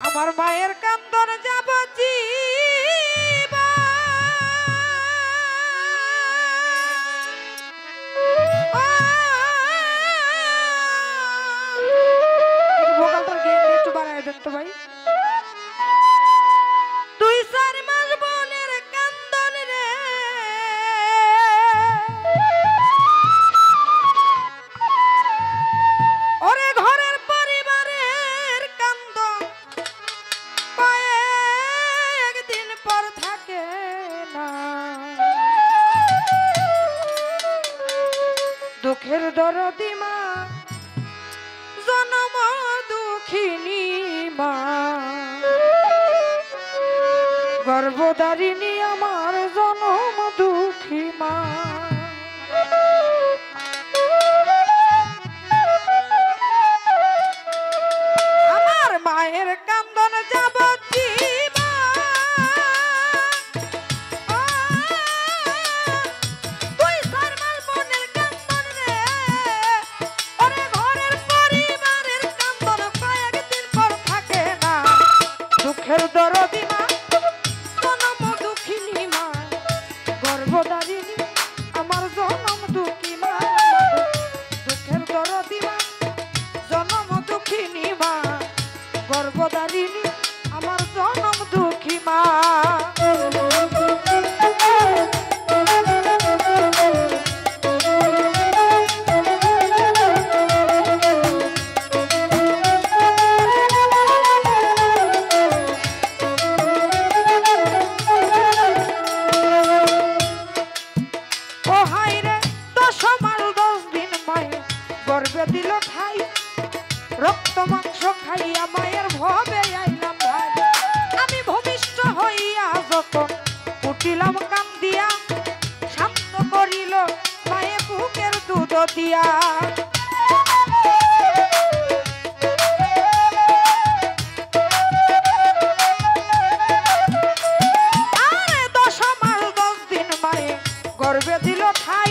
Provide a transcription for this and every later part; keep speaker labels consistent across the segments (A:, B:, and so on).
A: আমার মায়ের কান্দন যাব ভোকালটার গেম একটু বাড়ায় দেন তো ভাই। তুই 4 মাস বোনের কান্দন রে ওরে ঘরের পরিবারের কান্দন কয়েকদিন পর থাকে না। দুঃখের দরদি মা জনম দুঃখিনী মা গর্ভধারিণী আমার জনম দুঃখী মা। আমার মায়ের কান্দন যাব দরদি মা জনম দুঃখিনী মা গর্ভধারিণী আমার জনম দুঃখী মা। দুঃখের দরদি মা জনম দুঃখিনী মা গর্ভধারিণী আমার জনম দুঃখী মা। দিল ঠাই রক্ত মাংস খাইয়া মায়ের ভবে আইলাম ভাই। আমি ভূমিষ্ঠ হইয়া যখন উঠিলাম কান্দিয়া শান্ত করিল মায়ে বুকের দুধ দিয়া। আরে 10 মাস 10 দিন মায়ে গর্ভে দিল ঠাই।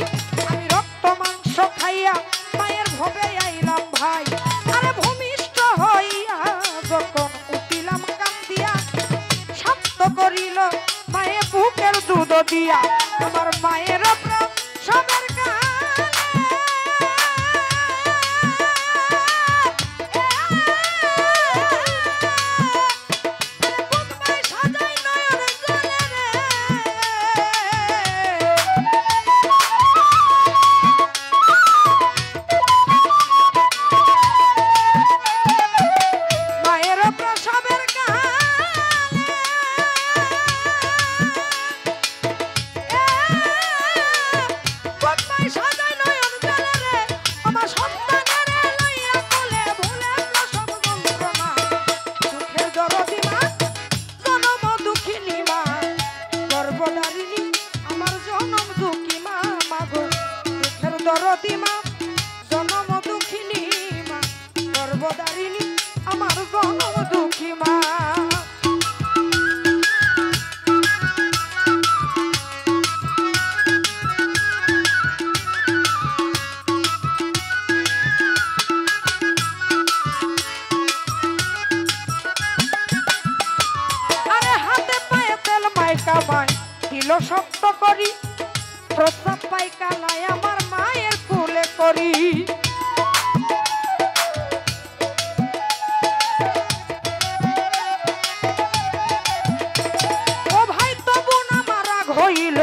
A: আমি রক্ত মাংস খাইয়া মায়ের ভবে আইলাম ভাই। আরে ভূমিষ্ঠ হইয়া যখন উঠিলাম কান্দিয়া শান্ত করিল মায়ে বুকের দুধ দিয়া। আমার মায়ের প্রসবের দরদি মা জনম দুঃখিনী মা গর্ভধারিণী আমার জনম দুঃখী মা। আরে হাতে পায়ে তেল মাইকা মাই দিল শক্ত করি প্রস্তাব পাইকানায় আমার মায়ের কুলে করি। ও ভাই তবু না মারা হইল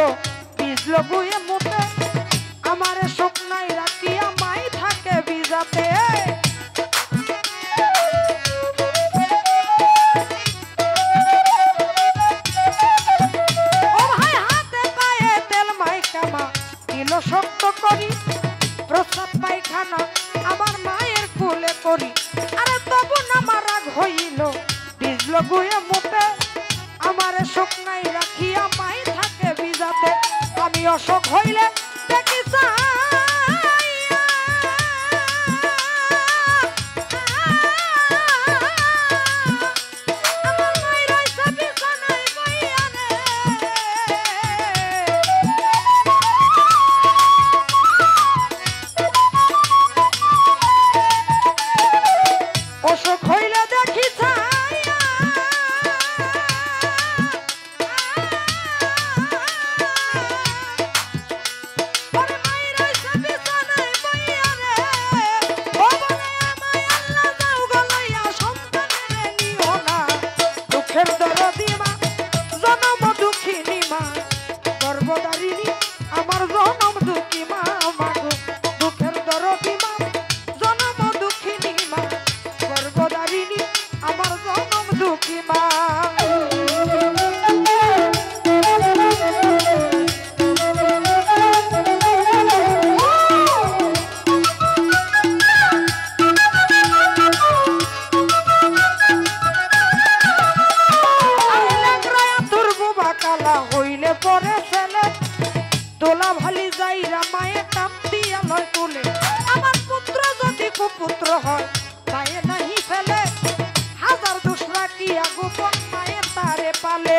A: বিজল বুয়ে মুতে আমার শুকনাই রাখিয়া মাই থাকে বিজাতে। শক্ত করি প্রস্রাব পায়খানা আমার মায়ের কুলে করি। আরে তবু না মারা হইল বিজল গুয়ে মুতে আমার শুকনাই রাখিয়া মাই থাকে বিজাতে। আমি অসুখ হইলে দেখি অসুখ হইলে দেখি ছায়া দুঃখী মা হইলে পরে ছেলে দোলা ভালি যাইরা মায়ের নাম দিয়া লয় তুলে আমার পুত্র যদি কুপুত্র হয় তাই নাহি ফেলে হাজার দুসরা কি গোপন মায়ের তারে পালে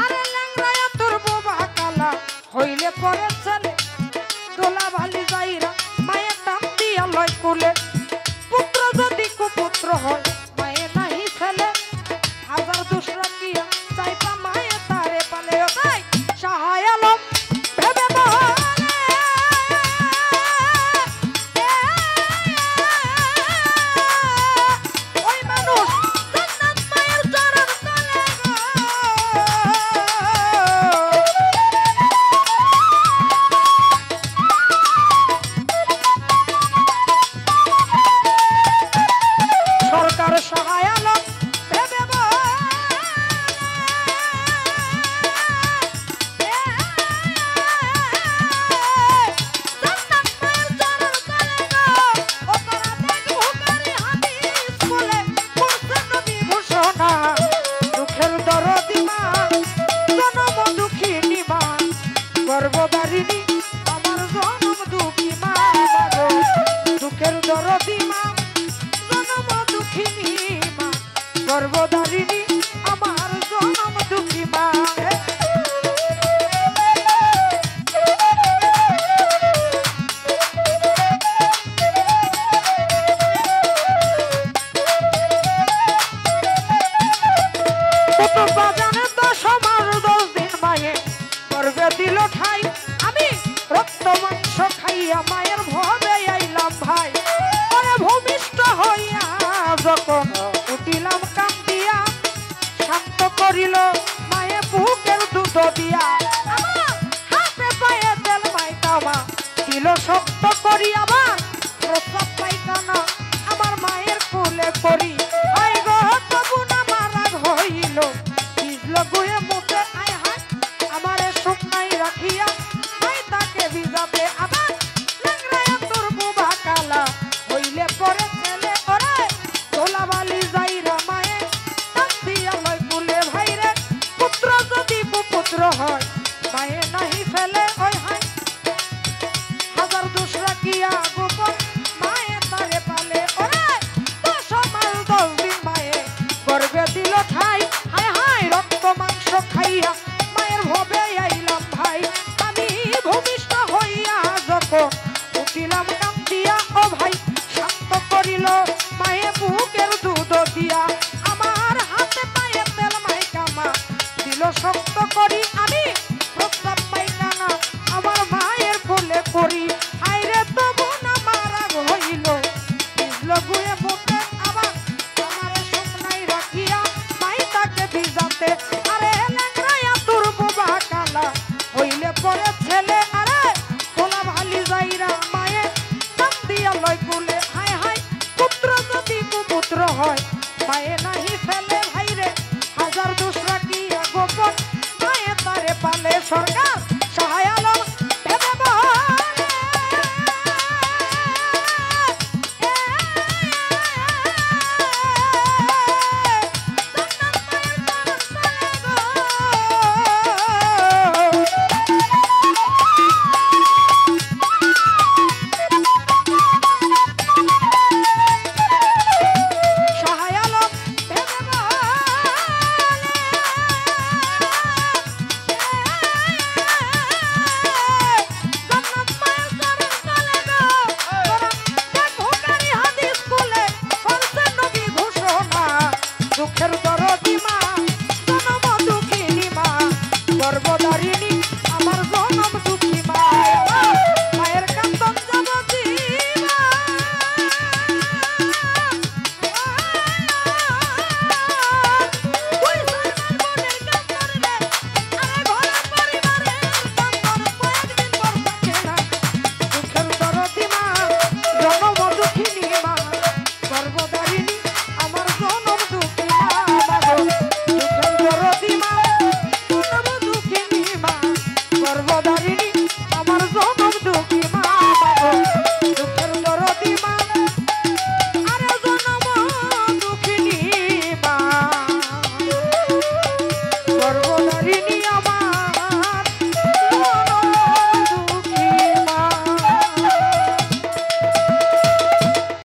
A: আরে ল্যাংড়ায়া তোর বোবা কালা হইলে পরে ছেলে দোলা ভালি যাইরা মায়ের নাম দিয়া লয় কুলে পুত্র যদি কুপুত্র হয় মায়ে নাহি ফেলে হাজার দুসরা কিয়া চাইপা মায়ে তারে পালে তাই সাহায় আলম ভেবে ওই মানুষ জান্নাত মায়ের চরণ তলে সরকার সহায় আলম ভেবে দুঃখের দরদি মা জনম দুঃখিনী মা গর্ভধারিণী আমার জনম দুঃখী মা দুঃখের দরদি মা জনম দুঃখিনী মা গর্ভধারিণী আমার জনম দুঃখী মা বাজানের 10 মাস 10 দিন মায়ে গর্ভে দিল ঠাই আমি রক্ত মাংস খাইয়া মায়ের ভবে আইলাম ভাই পরে ভূমিষ্ঠ হইয়া যখন উঠিলাম কাম দিয়া শান্ত করিল মায়ে বুকের দুধ দিয়া আমার হাতে পায়ে তেল মাইকামা দিল শক্ত করি আবার প্রস্রাব পায়খানা আমার মায়ের কোলে করি